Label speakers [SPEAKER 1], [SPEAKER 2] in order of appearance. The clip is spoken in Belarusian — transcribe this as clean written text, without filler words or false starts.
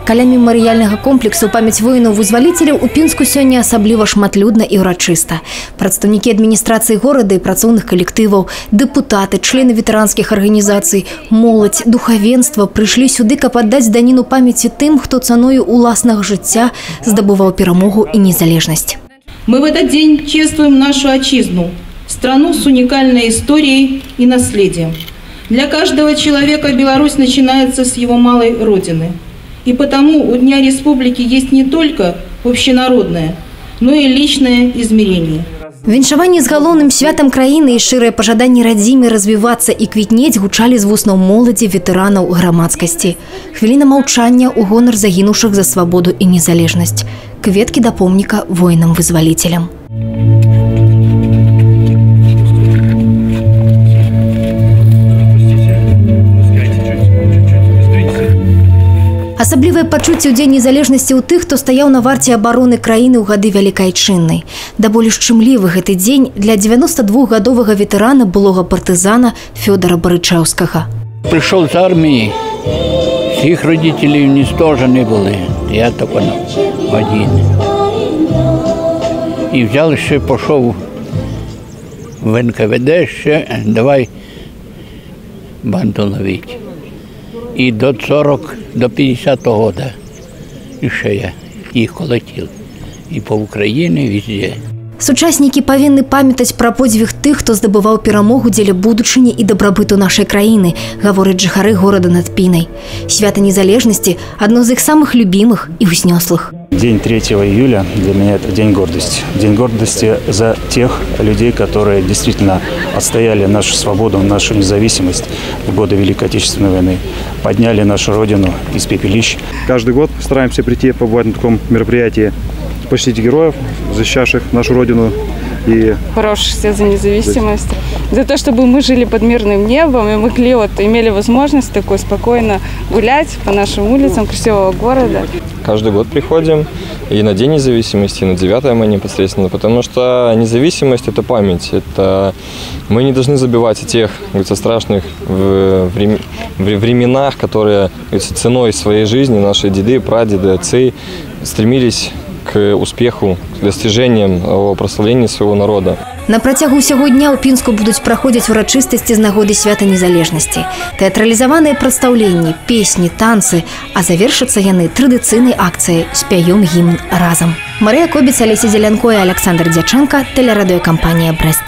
[SPEAKER 1] Каля мемарыяльнага комплексу памяць воінаў-вызваліцеляў у Пінску сёння асабліва шматлюдна і ўрачыста. Прадстаўнікі адміністрацыі горада і працоўных калектываў, дэпутаты, члены ветэранскіх арганізацый, моладзь, духавенства прыйшлі сюды, каб аддаць даніну памяці тым, хто цаною уласнага жыцця здабываў перамогу і незалежнасць.
[SPEAKER 2] Мы в этот день чествуем нашу отчизну, страну с уникальной историей и наследием. Для каждого человека Беларусь начинается с его малой родины. И потому у Дня Республики есть не только общенародное, но и личное измерение.
[SPEAKER 1] Віншаванні з галоўным святам краіны і шчырыя пажаданні радзіме развівацца і квітнець гучалі з вуснаў моладзі, ветэранаў, грамадскасці. Хвіліна маўчання ў гонар загінуўшых за свабоду і незалежнасць. Кветкі да помніка воінам-вызваліцелям. Асаблівае пачуцце ў дзень незалежнасці ў тых, хто стаяў на варце абароны краіны ў гады Вялікай Айчыннай. Да болі шчымлівы гэты дзень для 92-гадовага ветэрана, былога партызана Фёдора Барычаўскага.
[SPEAKER 3] Прийшов з армії, всіх родителів уничтожені були, я тільки один. І взяв ще, пішов в НКВД ще, давай банду ловити. І до 50-го року ще я їх колотив. І по Україні, везде.
[SPEAKER 1] Сучаснікі павінны памятаць пра подзвіг тых, хто здабываў перамогу дзеля будучыні і дабрабыту нашай краіны, гавораць жыхары горада над Пінай. Свята незалежнасці – адно з іх самых любімых і ўзнёслых.
[SPEAKER 4] День 3 июля для меня – это день гордости. День гордости за тех людей, которые действительно отстояли нашу свободу, нашу независимость в годы Великой Отечественной войны, подняли нашу родину из пепелищ.
[SPEAKER 5] Каждый год стараемся прийти, побывать на таком мероприятии, почтить героев, защищавших нашу родину. И
[SPEAKER 6] боровшихся за независимость, за то, чтобы мы жили под мирным небом и могли, имели возможность такой спокойно гулять по нашим улицам красивого города.
[SPEAKER 7] Каждый год приходим и на День независимости, и на 9 мая непосредственно, потому что независимость – это память. Это мы не должны забывать о тех страшных временах, которые ценой своей жизни наши деды, прадеды, отцы стремились к успеху, к достижениям, прославлению своего народа.
[SPEAKER 1] На працягу ўсяго дня ў Пінску будуць праходзіць урачыстасці з нагоды свята незалежнасці. Тэатралізаваныя прадстаўленні, песні, танцы, а завершацца яны традыцыйнай акцыяй «Спяём гімн разам». Марыя Кобец, Алеся Зелянко і Александр Дячэнка, тэлерадыёкампанія «Брэст».